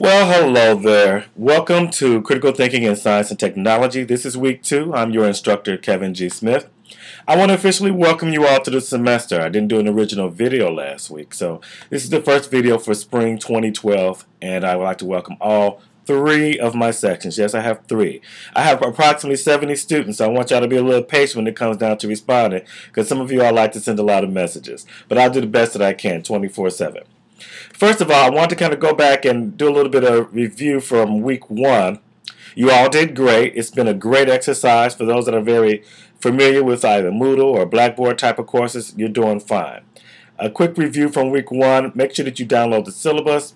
Well, hello there. Welcome to Critical Thinking in Science and Technology. This is week 2. I'm your instructor, Kevin G. Smith. I want to officially welcome you all to the semester. I didn't do an original video last week, so this is the first video for spring 2012, and I would like to welcome all 3 of my sections. Yes, I have 3. I have approximately 70 students, so I want y'all to be a little patient when it comes down to responding, because some of you all like to send a lot of messages. But I'll do the best that I can, 24/7. First of all, I want to kind of go back and do a little bit of review from week 1. You all did great. It's been a great exercise. For those that are very familiar with either Moodle or Blackboard type of courses, you're doing fine. A quick review from week 1. Make sure that you download the syllabus.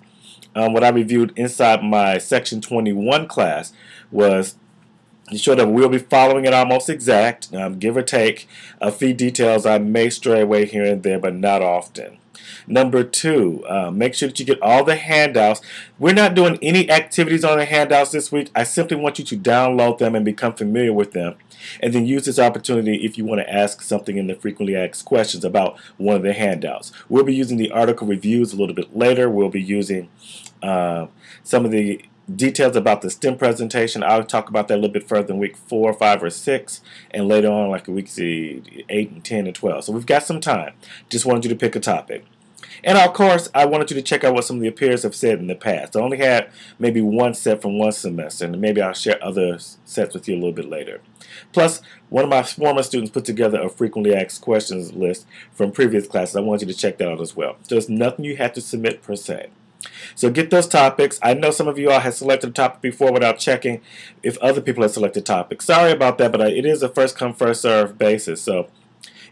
What I reviewed inside my section 21 class was sure that we'll be following it almost exact, give or take. A few details I may stray away here and there, but not often. Number 2, make sure that you get all the handouts. We're not doing any activities on the handouts this week. I simply want you to download them and become familiar with them, and then use this opportunity if you want to ask something in the frequently asked questions about one of the handouts. We'll be using the article reviews a little bit later. We'll be using some of the details about the STEM presentation. I'll talk about that a little bit further in week 4, 5, or 6, and later on like weeks 8 and 10 and 12. So we've got some time. Just wanted you to pick a topic. And of course, I wanted you to check out what some of the peers have said in the past. I only had maybe one set from one semester, and maybe I'll share other sets with you a little bit later. Plus, one of my former students put together a frequently asked questions list from previous classes. I want you to check that out as well. So there's nothing you have to submit per se. So get those topics. I know some of you all have selected a topic before without checking if other people have selected topics. Sorry about that, but it is a first come, first serve basis. So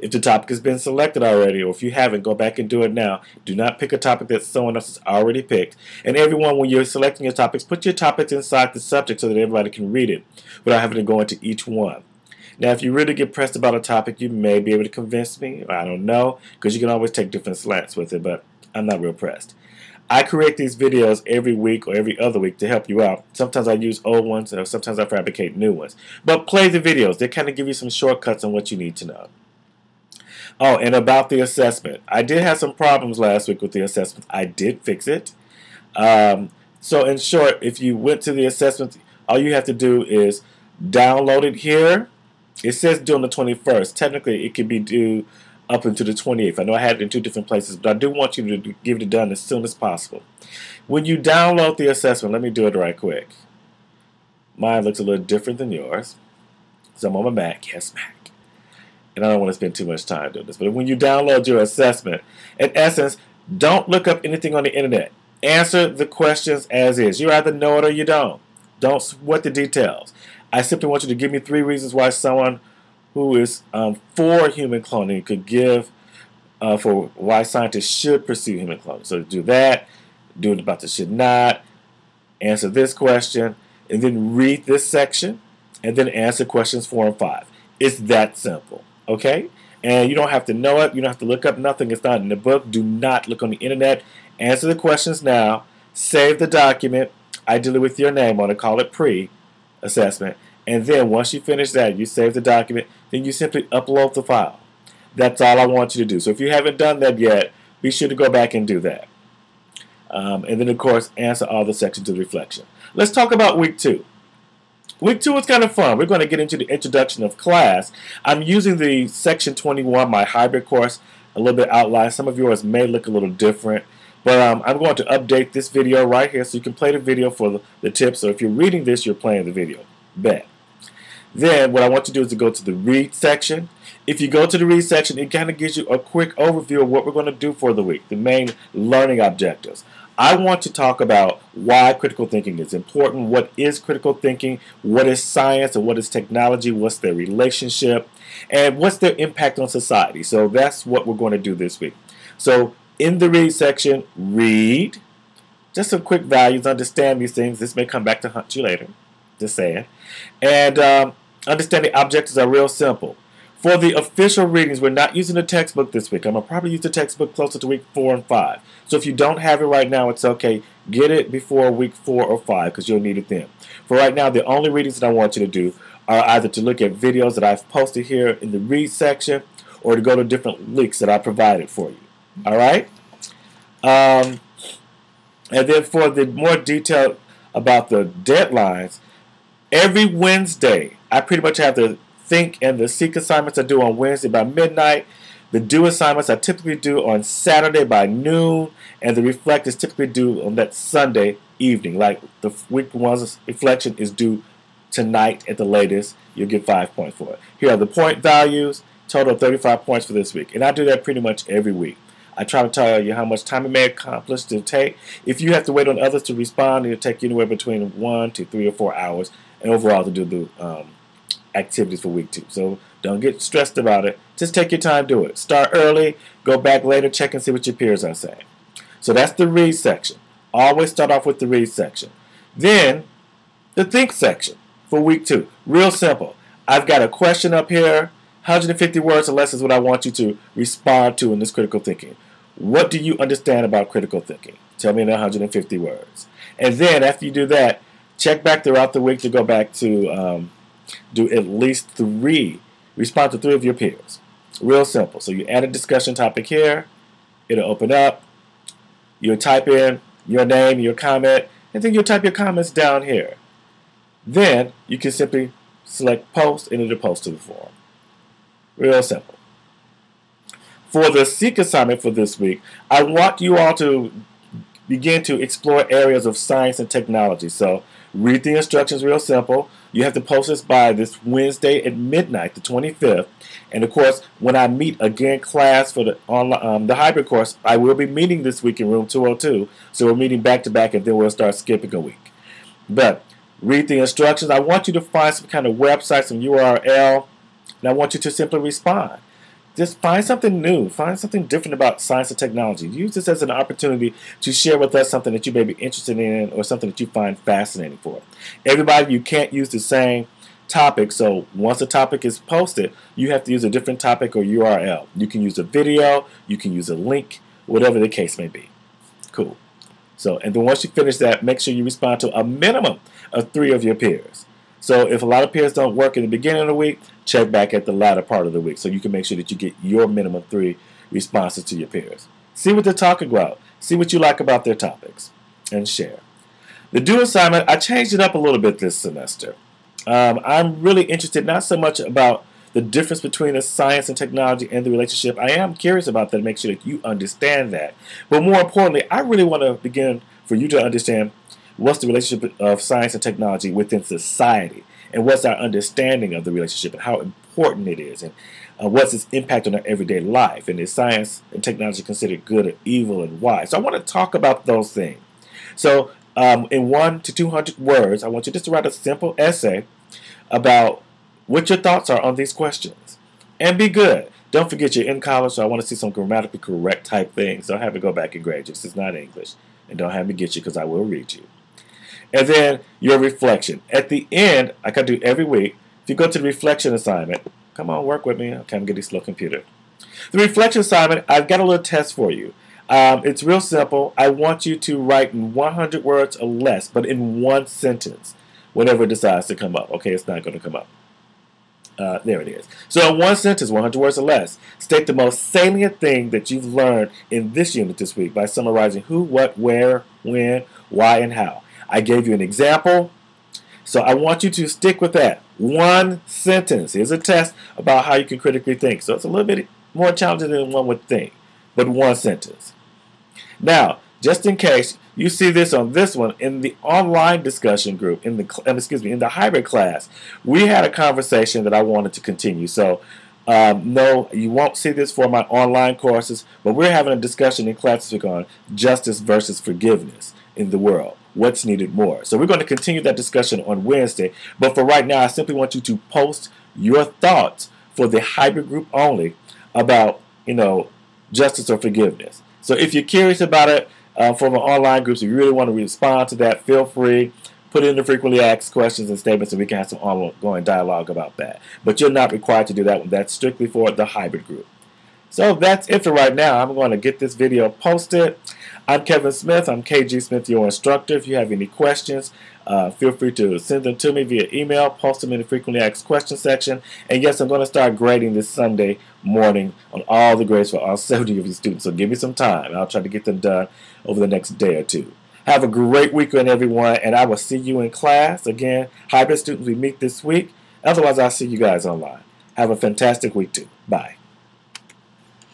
if the topic has been selected already, or if you haven't, go back and do it now. Do not pick a topic that someone else has already picked. And everyone, when you're selecting your topics, put your topics inside the subject so that everybody can read it without having to go into each one. Now, if you really get pressed about a topic, you may be able to convince me. I don't know, because you can always take different slants with it, but I'm not real pressed. I create these videos every week or every other week to help you out. Sometimes I use old ones, or sometimes I fabricate new ones. But play the videos. They kind of give you some shortcuts on what you need to know. Oh, and about the assessment. I did have some problems last week with the assessment. I did fix it. So in short, if you went to the assessment, all you have to do is download it here. It says due on the 21st. Technically, it could be due up until the 28th. I know I had it in 2 different places, but I do want you to give it done as soon as possible. When you download the assessment, let me do it right quick. Mine looks a little different than yours. So I'm on my Mac. Yes, Mac. And I don't want to spend too much time doing this, but when you download your assessment, in essence, don't look up anything on the internet. Answer the questions as is. You either know it or you don't. Don't sweat the details. I simply want you to give me 3 reasons why someone who is for human cloning could give for why scientists should pursue human cloning. So do that, do it about the should not, answer this question, and then read this section, and then answer questions 4 and 5. It's that simple. Okay? And you don't have to know it. You don't have to look up nothing. It's not in the book. Do not look on the internet. Answer the questions now. Save the document, ideally with your name on it. Call it pre-assessment. And then once you finish that, you save the document. Then you simply upload the file. That's all I want you to do. So if you haven't done that yet, be sure to go back and do that. And then, of course, answer all the sections of reflection. Let's talk about week 2. Week 2 is kind of fun. We're going to get into the introduction of class. I'm using the section 21, my hybrid course, a little bit outlined. Some of yours may look a little different, but I'm going to update this video right here so you can play the video for the tips. So if you're reading this, you're playing the video. Bet. Then what I want you to do is to go to the read section. If you go to the read section, it kind of gives you a quick overview of what we're going to do for the week, the main learning objectives. I want to talk about why critical thinking is important. What is critical thinking? What is science and what is technology? What's their relationship? And what's their impact on society? So that's what we're going to do this week. So in the read section, read. Just some quick values. Understand these things. This may come back to haunt you later. Just saying. And understanding objectives are real simple. For the official readings, we're not using the textbook this week. I'm going to probably use the textbook closer to week 4 and 5. So if you don't have it right now, it's okay. Get it before week 4 or 5 because you'll need it then. For right now, the only readings that I want you to do are either to look at videos that I've posted here in the read section or to go to different links that I provided for you. All right? And then for the more detail about the deadlines, every Wednesday, I pretty much have the think and the seek assignments I do on Wednesday by midnight. The do assignments I typically do on Saturday by noon, and the reflect is typically due on that Sunday evening. Like the week one's reflection is due tonight at the latest. You'll get 5 points for it. Here are the point values, total of 35 points for this week. And I do that pretty much every week. I try to tell you how much time it may accomplish to take. If you have to wait on others to respond, it'll take you anywhere between 1 to 3 or 4 hours, and overall to do the activities for week 2. So don't get stressed about it. Just take your time, do it. Start early, go back later, check and see what your peers are saying. So that's the read section. Always start off with the read section. Then the think section for week 2. Real simple. I've got a question up here. 150 words or less is what I want you to respond to in this critical thinking. What do you understand about critical thinking? Tell me in 150 words. And then after you do that, check back throughout the week to go back to do at least 3. Respond to 3 of your peers. Real simple. So you add a discussion topic here. It'll open up. You'll type in your name, your comment, and then you'll type your comments down here. Then you can simply select post and it'll post to the forum. Real simple. For the seek assignment for this week, I want you all to begin to explore areas of science and technology. So read the instructions real simple. You have to post this by this Wednesday at midnight, the 25th. And of course, when I meet again class for the online, the hybrid course, I will be meeting this week in room 202. So we're meeting back to back, and then we'll start skipping a week. But read the instructions. I want you to find some kind of website, some URL, and I want you to simply respond. Just find something new. Find something different about science and technology. Use this as an opportunity to share with us something that you may be interested in or something that you find fascinating for. Everybody, you can't use the same topic, so once a topic is posted, you have to use a different topic or URL. You can use a video, you can use a link, whatever the case may be. Cool. So, and then once you finish that, make sure you respond to a minimum of 3 of your peers. So if a lot of peers don't work in the beginning of the week, check back at the latter part of the week so you can make sure that you get your minimum 3 responses to your peers. See what they're talking about. See what you like about their topics and share. The do assignment, I changed it up a little bit this semester. I'm really interested not so much about the difference between the science and technology and the relationship. I am curious about that to make sure that you understand that. But more importantly, I really want to begin for you to understand what's the relationship of science and technology within society, and what's our understanding of the relationship and how important it is, and what's its impact on our everyday life, and is science and technology considered good or evil and why. So I want to talk about those things. So in 1 to 200 words, I want you just to write a simple essay about what your thoughts are on these questions, and be good. Don't forget you're in college, so I want to see some grammatically correct type things. Don't have me go back and grade you. This is not English, and don't have me get you because I will read you. And then your reflection. At the end, like I do every week, if you go to the reflection assignment, come on, work with me. Okay, I'm getting a slow computer. The reflection assignment, I've got a little test for you. It's real simple. I want you to write in 100 words or less, but in 1 sentence, whenever it decides to come up. Okay, it's not going to come up. There it is. So in 1 sentence, 100 words or less, state the most salient thing that you've learned in this unit this week by summarizing who, what, where, when, why, and how. I gave you an example, so I want you to stick with that. 1 sentence. Here's a test about how you can critically think. So it's a little bit more challenging than one would think, but 1 sentence. Now, just in case you see this on this one, in the online discussion group, in the hybrid class, we had a conversation that I wanted to continue. So no, you won't see this for my online courses, but we're having a discussion in class this week on justice versus forgiveness in the world. What's needed more? So we're going to continue that discussion on Wednesday. But for right now, I simply want you to post your thoughts for the hybrid group only about, justice or forgiveness. So if you're curious about it from an online group, so you really want to respond to that, feel free. Put in the frequently asked questions and statements, and we can have some ongoing dialogue about that. But you're not required to do that one. That's strictly for the hybrid group. So that's it for right now. I'm going to get this video posted. I'm Kevin Smith. I'm KG Smith, your instructor. If you have any questions, feel free to send them to me via email. Post them in the frequently asked questions section. And yes, I'm going to start grading this Sunday morning on all the grades for all 70 of you students. So give me some time. I'll try to get them done over the next day or two. Have a great weekend, everyone, and I will see you in class. Again, hybrid students, we meet this week. Otherwise, I'll see you guys online. Have a fantastic week, too. Bye.